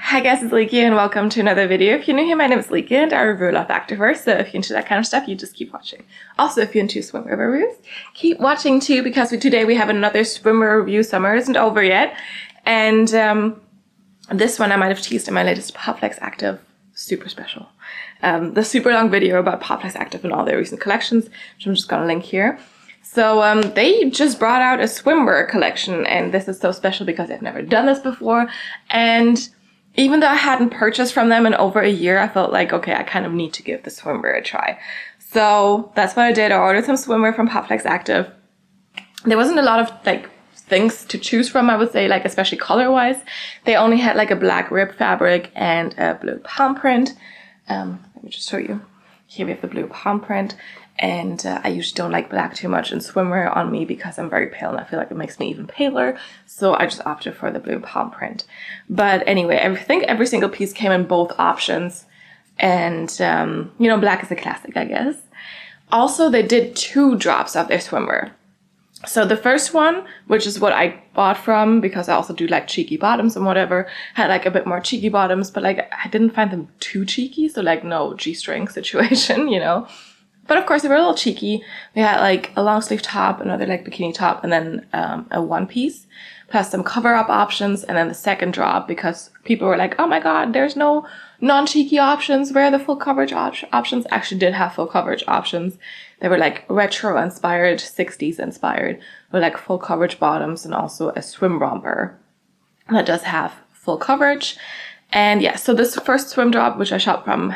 Hi guys, it's Leaky and welcome to another video. If you're new here, my name is Leaky and I review a lot of activewear, so if you're into that kind of stuff, you just keep watching. Also, if you're into swimwear reviews, keep watching too, because today we have another swimwear review. Summer isn't over yet. And this one I might have teased in my latest Popflex Active super special. The super long video about Popflex Active and all their recent collections, which I'm just gonna link here. So they just brought out a swimwear collection, and this is so special because I've never done this before. And even though I hadn't purchased from them in over a year, I felt like, okay, I kind of need to give the swimwear a try. So that's what I did. I ordered some swimwear from Popflex Active. There wasn't a lot of things to choose from, I would say, especially color-wise. They only had a black rib fabric and a blue palm print. Let me just show you. Here we have the blue palm print. And I usually don't like black too much in swimwear on me because I'm very pale and I feel like it makes me even paler. So I just opted for the blue palm print. But anyway, I think every single piece came in both options. And, black is a classic, I guess. Also, they did 2 drops of their swimwear. So the first one, which is what I bought from, because I also do cheeky bottoms and whatever, had a bit more cheeky bottoms, but I didn't find them too cheeky. So no G-string situation, But of course, they were a little cheeky. We had a long sleeve top, another bikini top, and then a one piece, plus some cover up options, and then the second drop because people were like, oh my god, there's no non-cheeky options. Where are the full coverage options? Actually did have full coverage options. They were retro inspired, 60s inspired, with full coverage bottoms and also a swim romper that does have full coverage. And yeah, so this first swim drop, which I shopped from,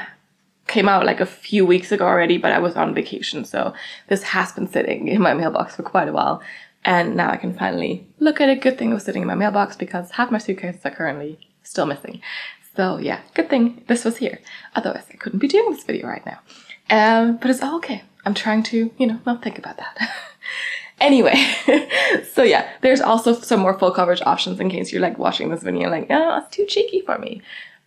came out a few weeks ago already, but I was on vacation, so this has been sitting in my mailbox for quite a while, and now I can finally look at it. Good thing it was sitting in my mailbox because half my suitcases are currently still missing. So yeah, good thing this was here. Otherwise, I couldn't be doing this video right now. But it's all okay. I'm trying to, not think about that. Anyway, so yeah, there's also some more full coverage options in case you're watching this video and oh, it's too cheeky for me.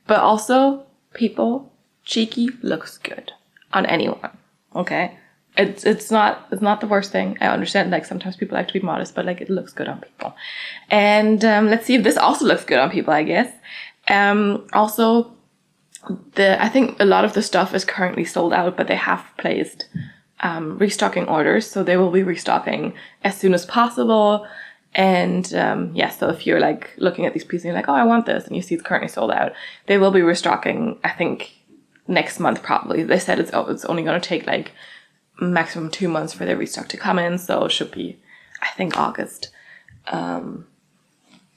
But also, people, cheeky looks good on anyone, okay? It's not the worst thing. I understand sometimes people like to be modest, but it looks good on people. And let's see if this also looks good on people, I guess. Also, I think a lot of the stuff is currently sold out, but they have placed restocking orders, so they will be restocking as soon as possible. And yeah, so if you're looking at these pieces and you're oh, I want this, and you see it's currently sold out, they will be restocking, I think, next month probably. They said it's only going to take maximum 2 months for their restock to come in, so it should be, I think, August.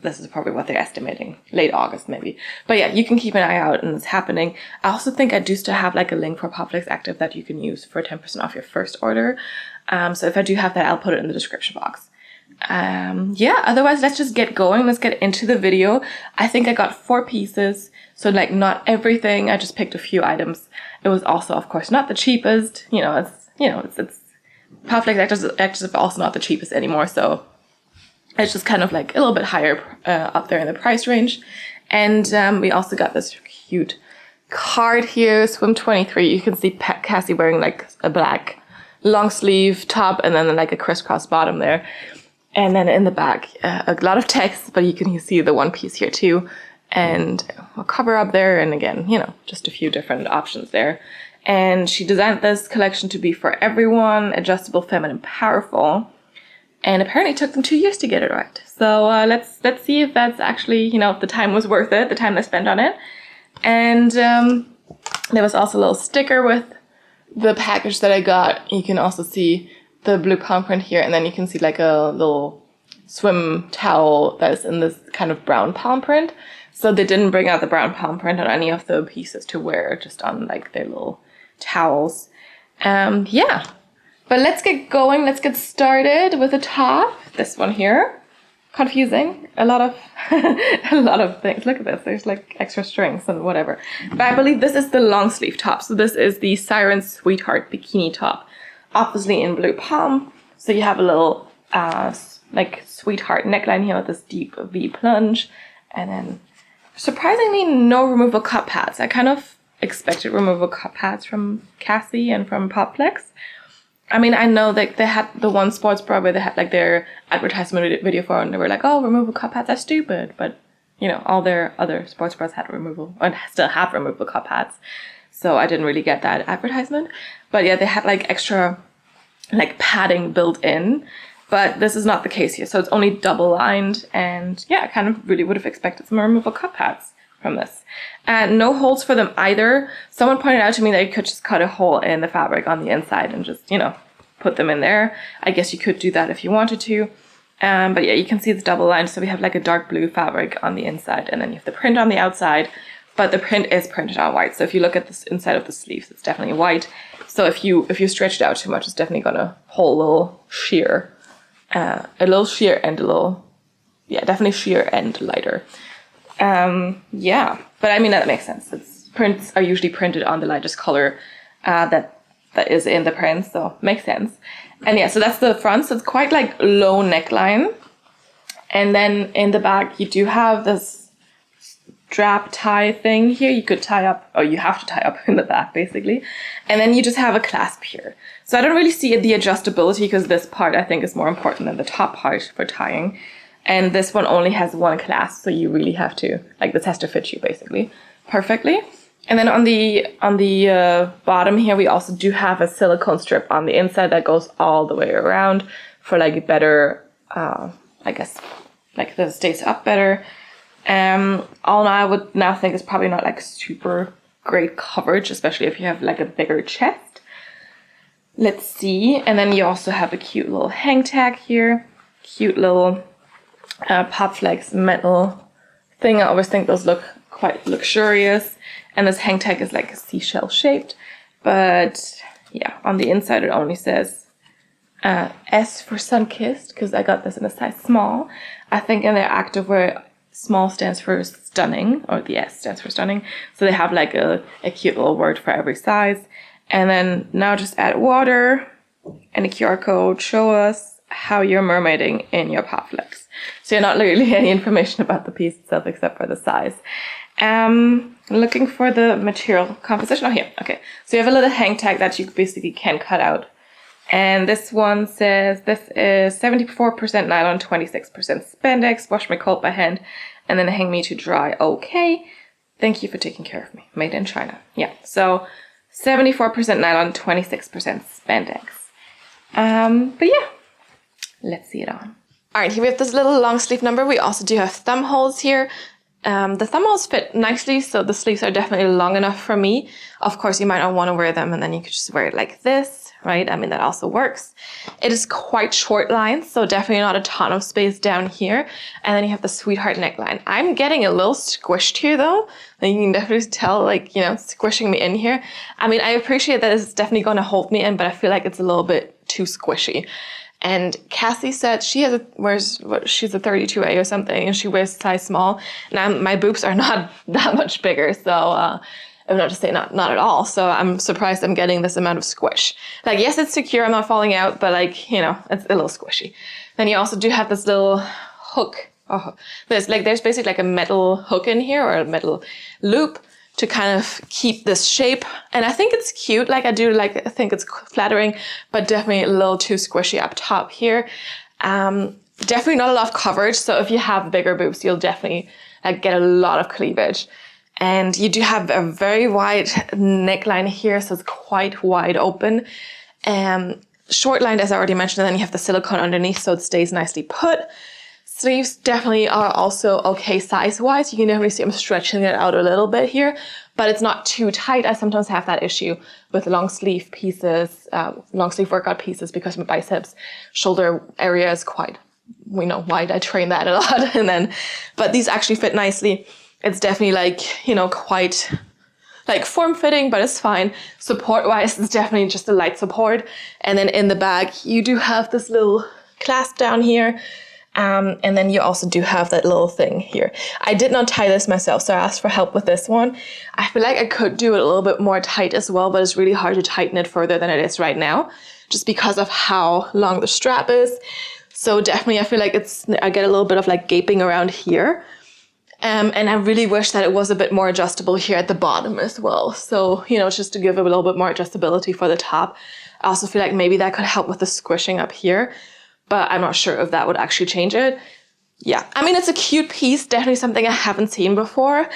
This is probably what they're estimating, late August maybe. But yeah, you can keep an eye out, and it's happening. I also think I do still have a link for Popflex Active that you can use for 10% off your first order. So if I do have that, I'll put it in the description box. Yeah, otherwise let's just get going. Let's get into the video. I think I got 4 pieces, so not everything. I just picked a few items. It was also, of course, not the cheapest. It's Popflex Active is also not the cheapest anymore, so it's just kind of a little bit higher up there in the price range. And we also got this cute card here, Swim 23. You can see Cassie wearing a black long sleeve top and then a crisscross bottom there. And then in the back, a lot of text, but you can see the one piece here too. And a cover up there, and again, just a few different options there. And she designed this collection to be for everyone, adjustable, feminine, powerful. And apparently it took them 2 years to get it right. So let's see if that's actually, if the time was worth it, the time they spent on it. And there was also a little sticker with the package that I got. You can also see the blue palm print here, and then you can see a little swim towel that's in this kind of brown palm print. So they didn't bring out the brown palm print on any of the pieces to wear, just on their little towels. Yeah. But let's get going. Let's get started with the top. This one here. Confusing. A lot of things. Look at this. There's extra strings and whatever. But I believe this is the long sleeve top. So this is the Siren Sweetheart Bikini top. Obviously in blue palm. So you have a little sweetheart neckline here with this deep V plunge. And then surprisingly no removable cup pads. I kind of expected removable cup pads from Cassie and from Popflex. I mean, I know that they had the one sports bra where they had their advertisement video for it, and they were oh, removable cup pads are stupid. But you know, all their other sports bras had removable, and still have removable cup pads. So I didn't really get that advertisement. But yeah, they had like extra like padding built in. But this is not the case here. So it's only double lined. And yeah, I kind of really would have expected some removable cup pads from this. And no holes for them either. Someone pointed out to me that you could just cut a hole in the fabric on the inside and just, you know, put them in there. I guess you could do that if you wanted to. But yeah, you can see it's double lined. So we have like a dark blue fabric on the inside, and then you have the print on the outside. But the print is printed on white. So if you look at this inside of the sleeves, it's definitely white. So if you stretch it out too much, it's definitely gonna hold a little sheer. A little sheer and a little, yeah, definitely sheer and lighter. Yeah, but I mean, that makes sense. Prints are usually printed on the lightest color that is in the print, so makes sense. And yeah, so that's the front. So it's quite like low neckline. And then in the back, you do have this strap tie thing here. You could tie up, or you have to tie up in the back, basically. And then you just have a clasp here. So I don't really see the adjustability, because this part I think is more important than the top part for tying. And this one only has one clasp, so you really have to, like, this has to fit you basically perfectly. And then on the bottom here, we also do have a silicone strip on the inside that goes all the way around for like better, I guess, like that stays up better. All I would now think is probably not like super great coverage, especially if you have like a bigger chest. Let's see. And then you also have a cute little hang tag here, cute little Popflex metal thing. I always think those look quite luxurious. And this hang tag is like a seashell shaped. But yeah, on the inside it only says S for sun-kissed, because I got this in a size small. I think in their activewear, small stands for stunning, or the S stands for stunning. So they have like a cute little word for every size. And then now just add water and a QR code. Show us how you're mermaiding in your Popflex. So you're not really any information about the piece itself except for the size. Looking for the material composition. Oh, here. Okay. So you have a little hang tag that you basically can cut out. And this one says this is 74% nylon, 26% spandex. Wash my coat by hand and then hang me to dry. Okay. Thank you for taking care of me. Made in China. Yeah. So 74% nylon, 26% spandex. But yeah, let's see it on. All right, here we have this little long sleeve number. We also do have thumb holes here. The thumb holes fit nicely, so the sleeves are definitely long enough for me. Of course, you might not want to wear them, and then you could just wear it like this, right? I mean, that also works. It is quite short line, so definitely not a ton of space down here. And then you have the sweetheart neckline. I'm getting a little squished here, though. You can definitely tell, like, you know, squishing me in here. I mean, I appreciate that it's definitely going to hold me in, but I feel like it's a little bit too squishy. And Cassie said she's a 32A or something, and she wears size small. And my boobs are not that much bigger, so I'm not to say not at all. So I'm surprised I'm getting this amount of squish. Like, yes, it's secure, I'm not falling out, but like, you know, it's a little squishy. Then you also do have this little hook. Oh, there's basically like a metal hook in here, or a metal loop, to kind of keep this shape. And I think it's cute. Like, I think it's flattering, but definitely a little too squishy up top here. Definitely not a lot of coverage. So if you have bigger boobs, you'll definitely get a lot of cleavage. And you do have a very wide neckline here. So it's quite wide open. Short lined, as I already mentioned, and then you have the silicone underneath, so it stays nicely put. Sleeves definitely are also okay size-wise. You can definitely see I'm stretching it out a little bit here, but it's not too tight. I sometimes have that issue with long sleeve pieces, long sleeve workout pieces, because my biceps, shoulder area is quite, wide. I train that a lot. But these actually fit nicely. It's definitely quite form-fitting, but it's fine. Support-wise, it's definitely just a light support. And then in the back, you do have this little clasp down here. And then you also do have that little thing here. I did not tie this myself, so I asked for help with this one. I feel like I could do it a little bit more tight as well, but it's really hard to tighten it further than it is right now, just because of how long the strap is. So definitely I feel like I get a little bit of gaping around here. And I really wish that it was a bit more adjustable here at the bottom as well. So, just to give it a little bit more adjustability for the top. I also feel like maybe that could help with the squishing up here, but I'm not sure if that would actually change it. yeah, I mean, it's a cute piece, definitely something I haven't seen before.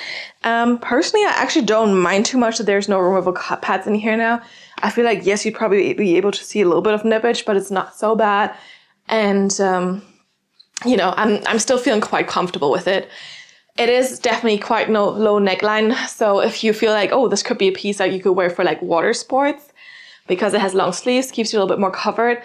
Personally, I actually don't mind too much that there's no removable cup pads in here now. I feel like, yes, you'd probably be able to see a little bit of nippage, but it's not so bad. And, you know, I'm still feeling quite comfortable with it. It is definitely quite low neckline. So if you feel like, oh, this could be a piece that you could wear for like water sports, because it has long sleeves, keeps you a little bit more covered.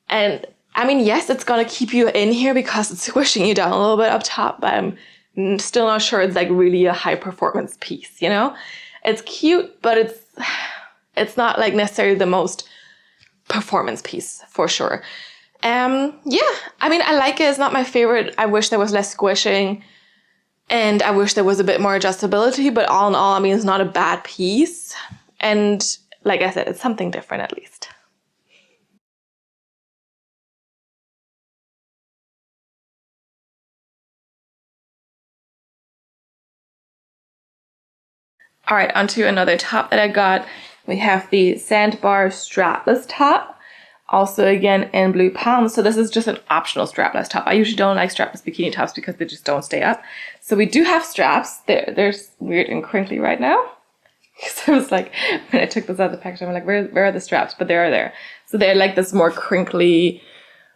And I mean, yes, it's going to keep you in here because it's squishing you down a little bit up top, but I'm still not sure it's like really a high performance piece, you know? It's cute, but it's not like necessarily the most performance piece for sure. Yeah, I mean, I like it. It's not my favorite. I wish there was less squishing and I wish there was a bit more adjustability, but all in all, I mean, it's not a bad piece. And like I said, it's something different at least. All right, onto another top that I got. We have the Sandbar Strapless top, also again in blue palm. So this is just an optional strapless top. I usually don't like strapless bikini tops because they just don't stay up. So we do have straps. They're weird and crinkly right now. So I was like, when I took this out of the package, I'm like, where are the straps? But they are there. So they're like this more crinkly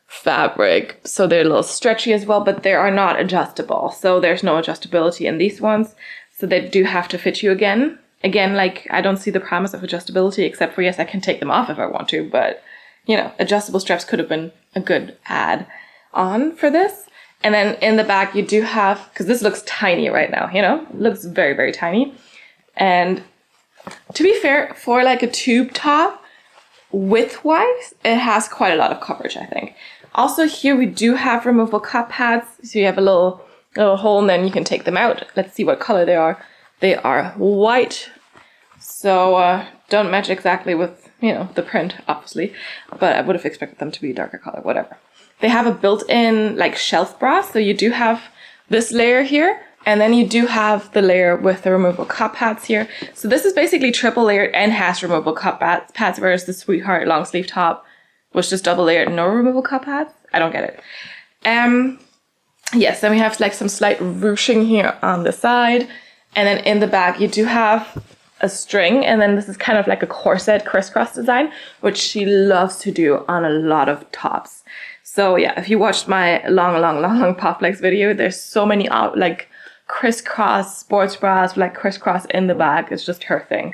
fabric. So they're a little stretchy as well, but they are not adjustable. So there's no adjustability in these ones. So they do have to fit you again. Again, like, I don't see the promise of adjustability, except for, yes, I can take them off if I want to, but, you know, adjustable straps could have been a good add-on for this. And then in the back, you do have, because this looks tiny right now, you know, it looks very, very tiny. And to be fair, for like a tube top, width-wise, it has quite a lot of coverage, I think. Also here, we do have removable cup pads, so you have a little hole and then you can take them out. Let's see what color they are. They are white, so don't match exactly with, you know, the print, obviously, but I would have expected them to be a darker color, whatever. They have a built-in like shelf bra, so you do have this layer here, and then you do have the layer with the removable cup pads here. So this is basically triple layered and has removable cup pads, whereas the Sweetheart long sleeve top was just double layered, no removable cup pads. I don't get it. Yes, then we have like some slight ruching here on the side. And then in the back, you do have a string. And then this is kind of like a corset crisscross design, which she loves to do on a lot of tops. So yeah, if you watched my long Popflex video, there's so many like crisscross sports bras, like crisscross in the back. It's just her thing.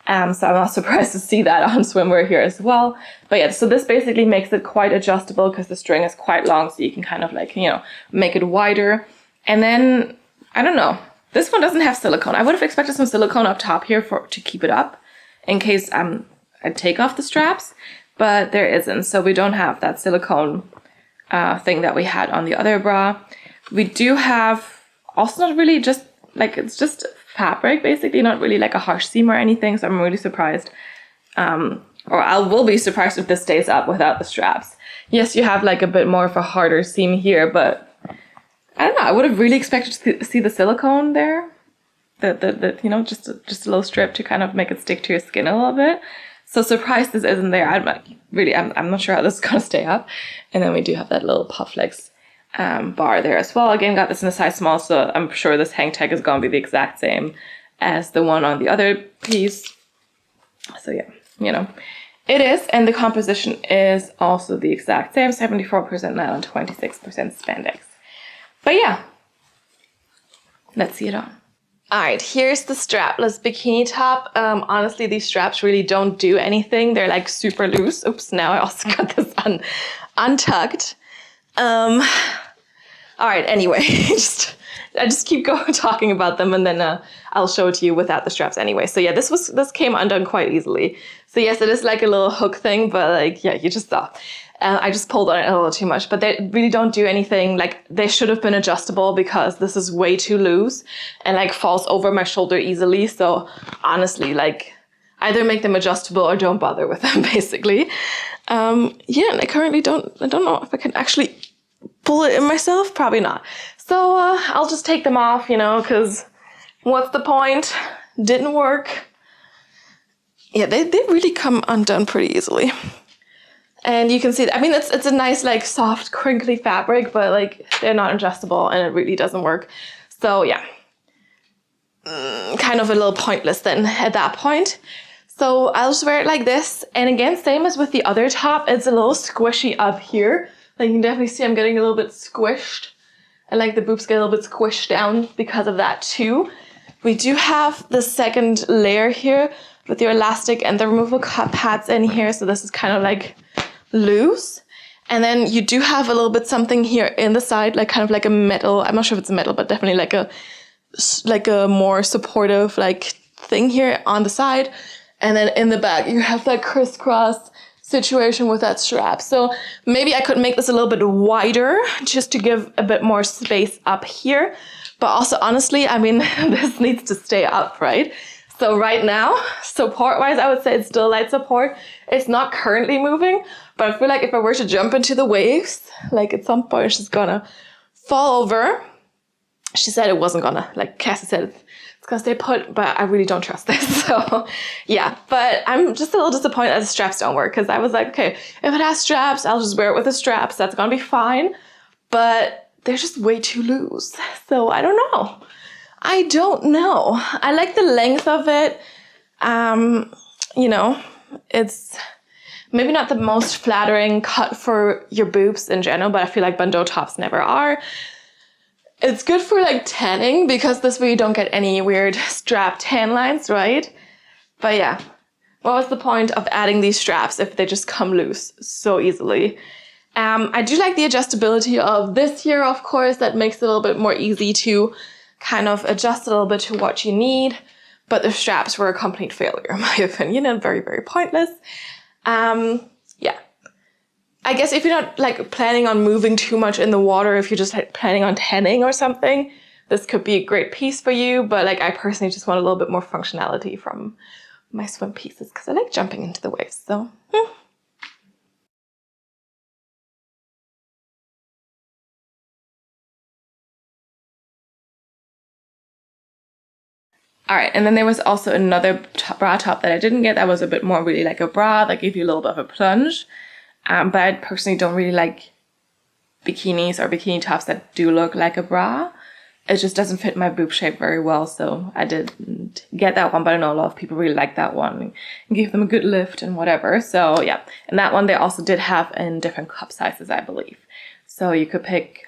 So I'm not surprised to see that on swimwear here as well. But yeah, so this basically makes it quite adjustable because the string is quite long, so you can kind of like, you know, make it wider. And then, I don't know, this one doesn't have silicone. I would have expected some silicone up top here to keep it up in case I take off the straps, but there isn't. So we don't have that silicone thing that we had on the other bra. We do have also not really just like, it's just fabric, basically, not really like a harsh seam or anything, so I'm really surprised. Or I will be surprised if this stays up without the straps. Yes, you have like a bit more of a harder seam here, but I don't know, I would have really expected to see the silicone there. The you know, just a little strip to kind of make it stick to your skin a little bit. So surprised this isn't there. I'm not sure how this is gonna stay up. And then we do have that little Popflex bar there as well. Again, got this in a size small, so I'm sure this hang tag is going to be the exact same as the one on the other piece. So yeah, you know, it is, and the composition is also the exact same, 74% nylon, 26% spandex. But yeah, let's see it on. All right, here's the strapless bikini top. Honestly, these straps really don't do anything. They're like super loose. Oops, now I also got this untucked. All right, anyway, I just keep talking about them, and then I'll show it to you without the straps anyway. So yeah, this came undone quite easily. So yes, it is like a little hook thing, but like, yeah, you just saw. I just pulled on it a little too much, but they really don't do anything. Like, they should have been adjustable because this is way too loose and like falls over my shoulder easily. So honestly, like, either make them adjustable or don't bother with them, basically. Yeah, and I don't know if I can actually pull it in myself. Probably not. So I'll just take them off, you know, because what's the point? Didn't work. Yeah, they really come undone pretty easily. And you can see that, I mean, it's a nice, like, soft, crinkly fabric, but, like, they're not adjustable and it really doesn't work. So, yeah. Kind of a little pointless then at that point. So I'll just wear it like this. And again, same as with the other top, it's a little squishy up here. Like, you can definitely see I'm getting a little bit squished. And, like, the boobs get a little bit squished down because of that too. We do have the second layer here with your elastic and the removable cup pads in here. So this is kind of like loose. And then you do have a little bit something here in the side, like kind of like a metal, I'm not sure if it's a metal, but definitely like a more supportive like thing here on the side. And then in the back you have that crisscross situation with that strap. So maybe I could make this a little bit wider just to give a bit more space up here. But also, honestly, I mean, this needs to stay up, right? So right now, support-wise, I would say it's still light support. It's not currently moving, but I feel like if I were to jump into the waves, like at some point she's gonna fall over. She said it wasn't gonna, like Cassie said, it's gonna stay put, but I really don't trust this. So yeah, but I'm just a little disappointed that the straps don't work, because I was like, okay, if it has straps, I'll just wear it with the straps. That's gonna be fine. But they're just way too loose. So I don't know. I don't know. I like the length of it. You know, it's maybe not the most flattering cut for your boobs in general, but I feel like bandeau tops never are. It's good for like tanning, because this way you don't get any weird strap tan lines, right? But yeah, what was the point of adding these straps if they just come loose so easily? I do like the adjustability of this here, of course. That makes it a little bit more easy to kind of adjust a little bit to what you need. But the straps were a complete failure, in my opinion, and very, very pointless. Yeah. I guess if you're not like planning on moving too much in the water, if you're just like planning on tanning or something, this could be a great piece for you. But like, I personally just want a little bit more functionality from my swim pieces, because I like jumping into the waves. So, All right, and then there was also another bra top that I didn't get that was a bit more really like a bra that gave you a little bit of a plunge. But I personally don't really like bikinis or bikini tops that do look like a bra. It just doesn't fit my boob shape very well, so I didn't get that one. But I know a lot of people really like that one and give them a good lift and whatever. So yeah, and that one they also did have in different cup sizes, I believe. So you could pick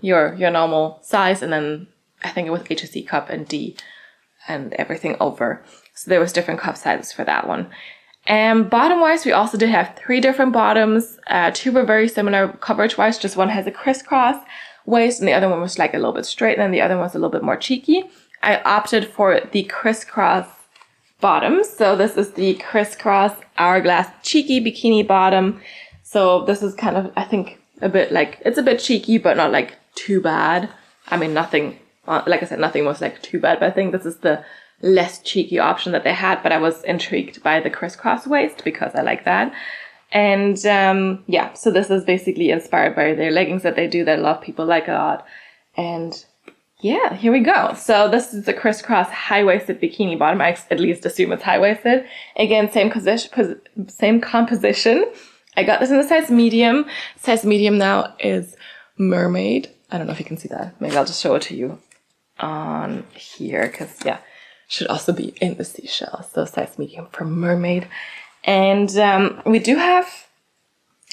your normal size, and then I think it was HSC cup and D and everything over. So there was different cup sizes for that one. And bottom wise, we also did have 3 different bottoms. 2 were very similar coverage wise. Just one has a crisscross waist and the other one was like a little bit straight, and then the other one was a little bit more cheeky. I opted for the crisscross bottoms. So this is the crisscross Hourglass cheeky bikini bottom. So this is kind of, I think, a bit like, it's a bit cheeky, but not like too bad. I mean, nothing, like I said, nothing was like too bad, but I think this is the less cheeky option that they had. But I was intrigued by the crisscross waist because I like that. And yeah, so this is basically inspired by their leggings that they do that a lot of people like a lot. And yeah, here we go. So this is the crisscross high-waisted bikini bottom. I at least assume it's high-waisted. Again, same composition. I got this in the size medium. Size medium now is mermaid. I don't know if you can see that. Maybe I'll just show it to you on here, because yeah, should also be in the seashell. So size medium for mermaid. And we do have,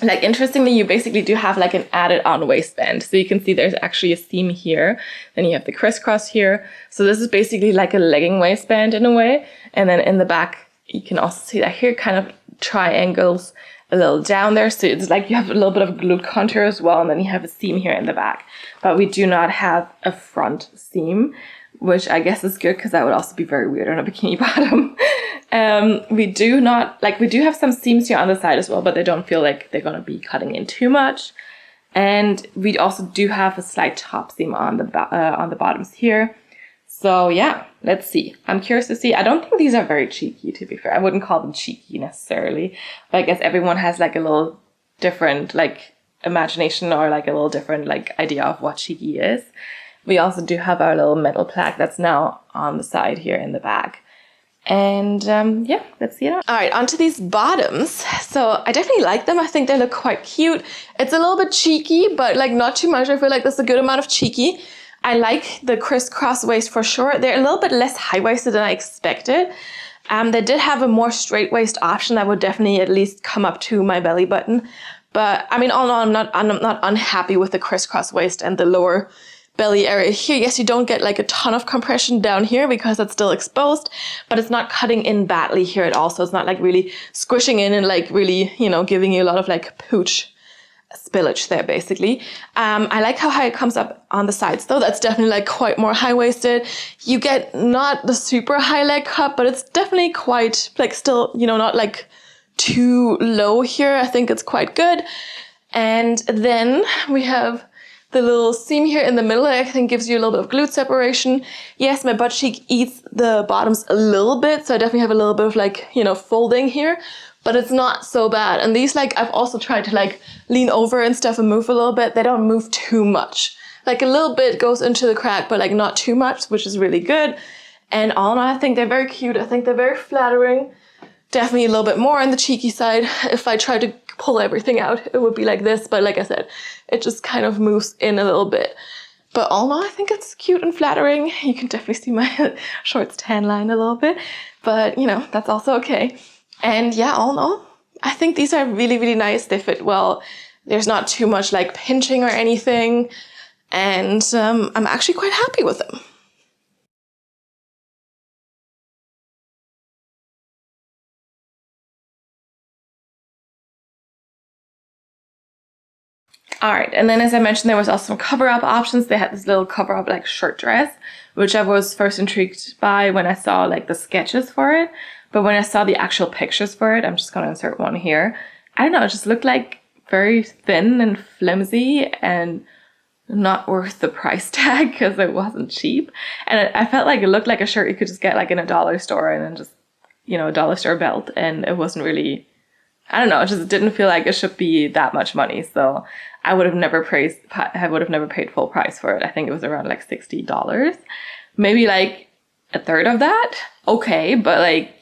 like, interestingly, you basically do have like an added on waistband. So you can see there's actually a seam here. Then you have the crisscross here. So this is basically like a legging waistband in a way. And then in the back, you can also see that here kind of triangles a little down there. So it's like you have a little bit of glute contour as well. And then you have a seam here in the back. But we do not have a front seam, which I guess is good because that would also be very weird on a bikini bottom. We do have some seams here on the side as well, but they don't feel like they're going to be cutting in too much. And we also do have a slight top seam on the bottoms here. So yeah, let's see. I'm curious to see. I don't think these are very cheeky, to be fair. I wouldn't call them cheeky necessarily. But I guess everyone has like a little different like imagination or like a little different like idea of what cheeky is. We also do have our little metal plaque that's now on the side here in the back. And yeah, let's see it on. All right, onto these bottoms. So I definitely like them. I think they look quite cute. It's a little bit cheeky, but like not too much. I feel like there's a good amount of cheeky. I like the crisscross waist for sure. They're a little bit less high-waisted than I expected. They did have a more straight waist option that would definitely at least come up to my belly button. But I mean, all in all, I'm not unhappy with the crisscross waist and the lower belly area here. Yes, you don't get like a ton of compression down here because it's still exposed, but it's not cutting in badly here at all. So it's not like really squishing in and like really, you know, giving you a lot of like pooch spillage there basically. I like how high it comes up on the sides though. That's definitely like quite more high-waisted. You get not the super high leg cup, but it's definitely quite like still, you know, not like too low here. I think it's quite good. And then we have the little seam here in the middle, I think gives you a little bit of glute separation. Yes, my butt cheek eats the bottoms a little bit, so I definitely have a little bit of like, you know, folding here, but it's not so bad. And these, like, I've also tried to like lean over and stuff and move a little bit. They don't move too much. Like a little bit goes into the crack, but like not too much, which is really good. And all in all, I think they're very cute. I think they're very flattering. Definitely a little bit more on the cheeky side. If I tried to pull everything out, it would be like this. But like I said, it just kind of moves in a little bit. But all in all, I think it's cute and flattering. You can definitely see my shorts tan line a little bit. But, you know, that's also okay. And yeah, all in all, I think these are really, really nice. They fit well. There's not too much like pinching or anything. And I'm actually quite happy with them. All right, and then as I mentioned, there was also some cover-up options. They had this little cover-up like shirt dress, which I was first intrigued by when I saw like the sketches for it. But when I saw the actual pictures for it, I'm just gonna insert one here. I don't know, it just looked like very thin and flimsy and not worth the price tag because it wasn't cheap. And I felt like it looked like a shirt you could just get like in a dollar store and then just, you know, a dollar store belt. And it wasn't really, I don't know, it just didn't feel like it should be that much money. So I would have never paid full price for it. I think it was around like $60. Maybe like a third of that. Okay, but like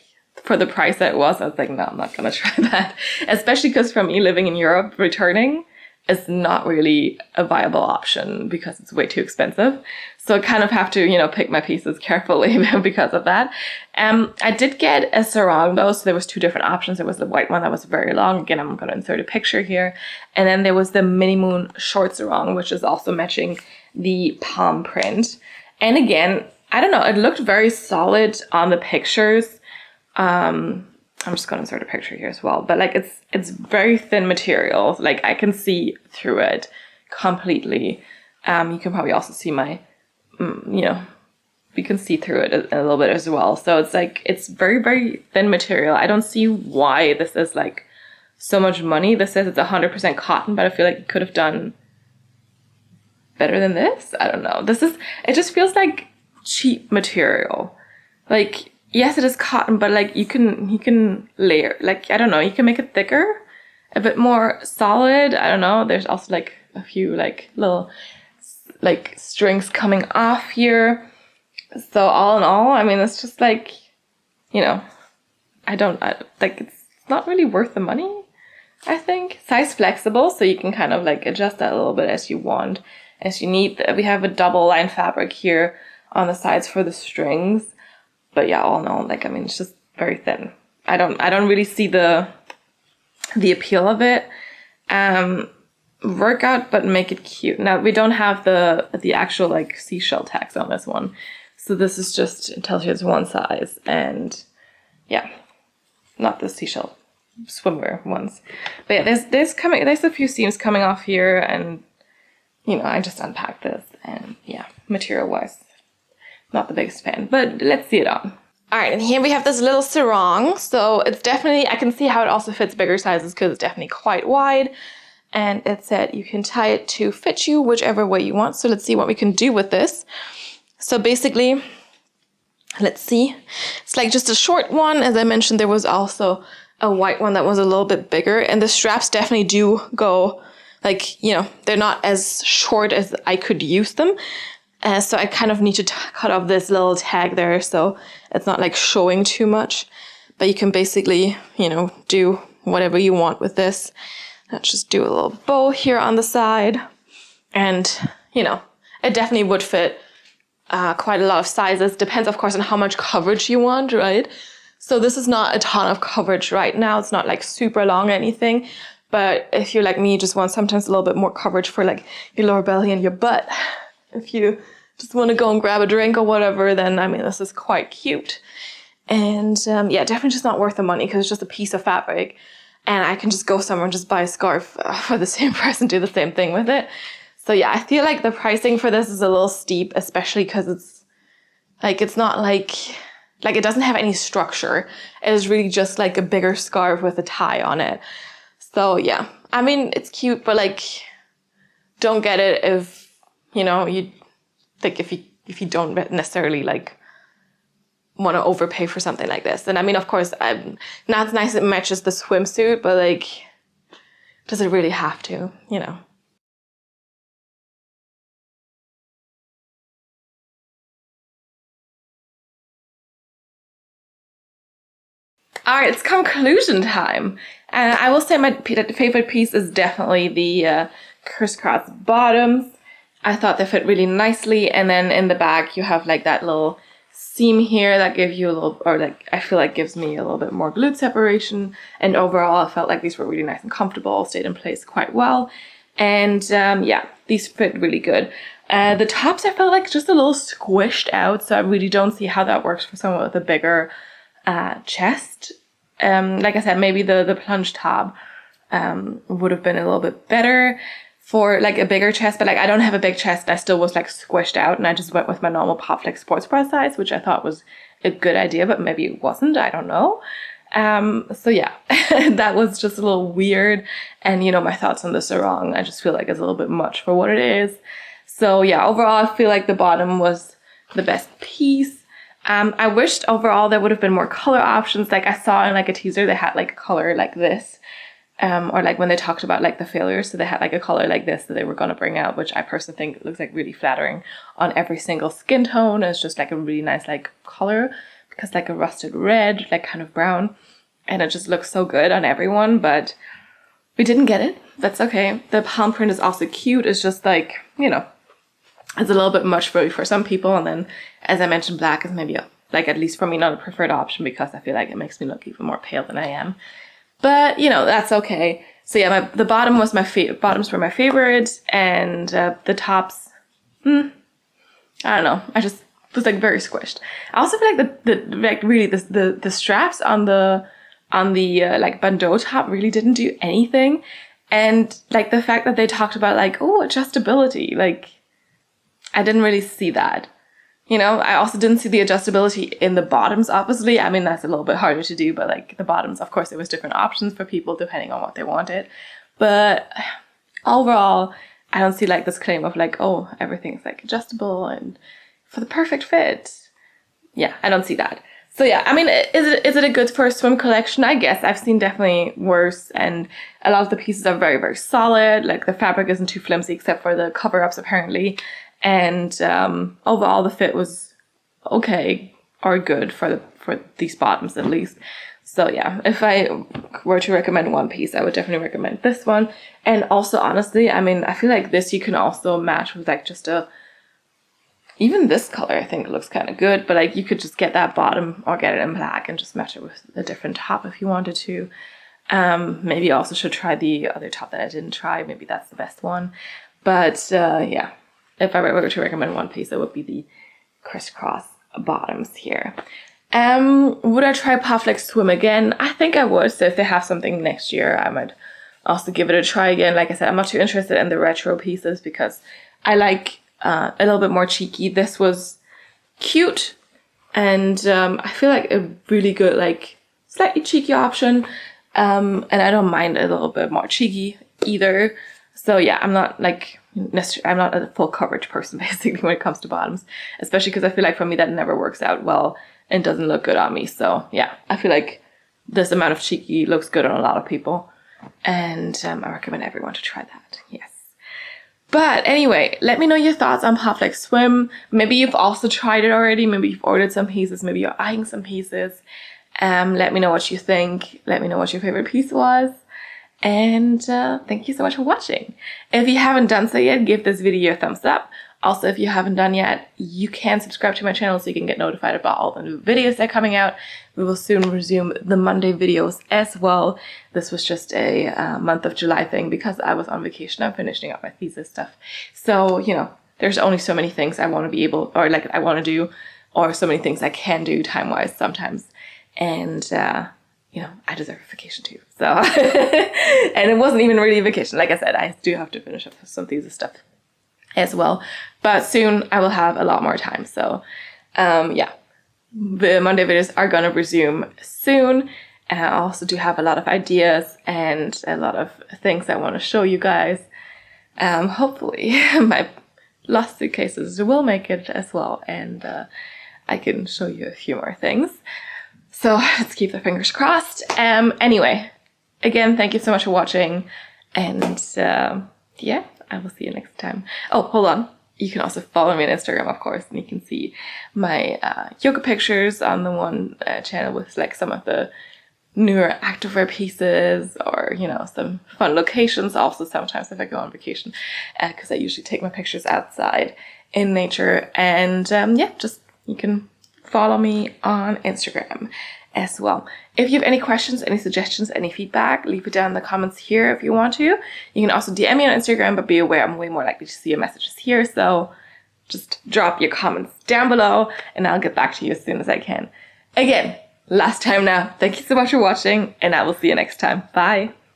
for the price that it was, I was like, no, I'm not gonna try that. Especially because for me living in Europe, returning is not really a viable option because it's way too expensive. So I kind of have to, you know, pick my pieces carefully because of that. I did get a sarong though, so there was two different options. There was the white one that was very long. Again, I'm going to insert a picture here. And then there was the Minimoon short sarong, which is also matching the palm print. And again, I don't know, it looked very solid on the pictures. I'm just going to insert a picture here as well. But like it's very thin material. Like I can see through it completely. You can probably also see my, you know, you can see through it a little bit as well. So it's like, it's very, very thin material. I don't see why this is like so much money. This says it's 100% cotton, but I feel like it could have done better than this. I don't know. It just feels like cheap material. Like, yes, it is cotton, but like you can layer, like, I don't know, you can make it thicker, a bit more solid. I don't know. There's also like a few like little like strings coming off here. So all in all, I mean, it's just like, you know, like it's not really worth the money, I think. Size flexible, so you can kind of like adjust that a little bit as you want, as you need. We have a double line fabric here on the sides for the strings. But yeah, all in all, like, I mean, it's just very thin. I don't really see the appeal of it. Work out, but make it cute. Now, we don't have the actual like seashell tags on this one. So this is just, it tells you it's one size, and yeah, not the seashell swimwear ones. But yeah, there's a few seams coming off here, and you know, I just unpacked this, and yeah, material wise, not the biggest fan, but let's see it on. All right, and here we have this little sarong. So it's definitely, I can see how it also fits bigger sizes because it's definitely quite wide. And it said you can tie it to fit you whichever way you want. So let's see what we can do with this. So basically, let's see. It's like just a short one. As I mentioned, there was also a white one that was a little bit bigger. And the straps definitely do go, like, you know, they're not as short as I could use them. So I kind of need to cut off this little tag there so it's not like showing too much. But you can basically, you know, do whatever you want with this. Let's just do a little bow here on the side. And, you know, it definitely would fit quite a lot of sizes. Depends, of course, on how much coverage you want, right? So this is not a ton of coverage right now. It's not like super long or anything. But if you're like me, you just want sometimes a little bit more coverage for like your lower belly and your butt. If you just want to go and grab a drink or whatever, then I mean, this is quite cute. And yeah, definitely just not worth the money because it's just a piece of fabric. And I can just go somewhere and just buy a scarf for the same price and do the same thing with it. So yeah, I feel like the pricing for this is a little steep, especially because it's not like it doesn't have any structure. It is really just like a bigger scarf with a tie on it. So yeah, I mean, it's cute, but like, don't get it if, you know, you think if you don't necessarily like want to overpay for something like this. And I mean, of course, now it's nice it matches the swimsuit, but like, does it really have to, you know? All right, it's conclusion time. And I will say my favorite piece is definitely the Crisscross bottoms. I thought they fit really nicely. And then in the back, you have like that little seam here that gives you a little, or like, I feel like gives me a little bit more glute separation. And overall, I felt like these were really nice and comfortable, stayed in place quite well. And yeah, these fit really good. The tops, I felt like just a little squished out. So I really don't see how that works for someone with a bigger chest. Like I said, maybe the plunge top would have been a little bit better for like a bigger chest, but like I don't have a big chest. I still was like squished out, and I just went with my normal Popflex sports bra size, which I thought was a good idea, but maybe it wasn't. I don't know. So yeah, that was just a little weird. And you know, my thoughts on the sarong, I just feel like it's a little bit much for what it is. So yeah, overall, I feel like the bottom was the best piece. I wished overall there would have been more color options. Like I saw in like a teaser, they had like a color like this. Or like when they talked about like the failures, so they had like a color like this that they were going to bring out, which I personally think looks like really flattering on every single skin tone. It's just like a really nice like color because like a rusted red, like kind of brown, and it just looks so good on everyone, but we didn't get it. That's okay. The palm print is also cute. It's just like, you know, it's a little bit much for some people. And then, as I mentioned, black is maybe, like, at least for me, not a preferred option because I feel like it makes me look even more pale than I am. But, you know, that's okay. So yeah, the bottom was bottoms were my favorite, and the tops, I don't know. I just was like very squished. I also feel like the straps on the like bandeau top really didn't do anything. And like the fact that they talked about like, oh, adjustability, like I didn't really see that. You know, I also didn't see the adjustability in the bottoms, obviously. I mean, that's a little bit harder to do, but like the bottoms, of course, there was different options for people depending on what they wanted. But overall, I don't see like this claim of like, oh, everything's like adjustable and for the perfect fit. Yeah, I don't see that. So yeah, I mean, is it a good first swim collection? I guess I've seen definitely worse, and a lot of the pieces are very, very solid. Like the fabric isn't too flimsy except for the cover-ups apparently. And overall, the fit was okay or good for these bottoms at least. So yeah, if I were to recommend one piece, I would definitely recommend this one. And also, honestly, I mean, I feel like this you can also match with like just even this color I think looks kind of good, but like you could just get that bottom or get it in black and just match it with a different top if you wanted to. Maybe I also should try the other top that I didn't try. Maybe that's the best one. But yeah. If I were to recommend one piece, it would be the Crisscross bottoms here. Would I try Popflex Swim again? I think I would. So if they have something next year, I might also give it a try again. Like I said, I'm not too interested in the retro pieces because I like a little bit more cheeky. This was cute, and I feel like a really good, like slightly cheeky option. And I don't mind a little bit more cheeky either. So yeah, I'm not a full coverage person basically when it comes to bottoms, especially because I feel like for me that never works out well and doesn't look good on me. So yeah, I feel like this amount of cheeky looks good on a lot of people, and I recommend everyone to try that. Yes. But anyway, let me know your thoughts on Popflex Swim. Maybe you've also tried it already. Maybe you've ordered some pieces. Maybe you're eyeing some pieces. Let me know what you think. Let me know what your favorite piece was. And thank you so much for watching. If you haven't done so yet, give this video a thumbs up. Also, if you haven't done yet, you can subscribe to my channel so you can get notified about all the new videos that are coming out. We will soon resume the Monday videos as well. This was just a month of July thing because I was on vacation. I'm finishing up my thesis stuff. So, you know, there's only so many things I want to be able, or like I want to do, or so many things I can do time-wise sometimes. And, you know, I deserve a vacation too. So, and it wasn't even really a vacation. Like I said, I do have to finish up some thesis stuff as well. But soon I will have a lot more time. So, yeah, the Monday videos are going to resume soon. And I also do have a lot of ideas and a lot of things I want to show you guys. Hopefully my lost suitcases will make it as well. And I can show you a few more things. So let's keep the fingers crossed. Anyway, again, thank you so much for watching. And yeah, I will see you next time. Oh, hold on. You can also follow me on Instagram, of course, and you can see my yoga pictures on the one channel with like some of the newer activewear pieces, or, you know, some fun locations also sometimes if I go on vacation, because I usually take my pictures outside in nature. And yeah, just you can follow me on Instagram as well. If you have any questions, any suggestions, any feedback, leave it down in the comments here if you want to. You can also DM me on Instagram, but be aware I'm way more likely to see your messages here, so just drop your comments down below and I'll get back to you as soon as I can. Again, last time now, thank you so much for watching, and I will see you next time. Bye!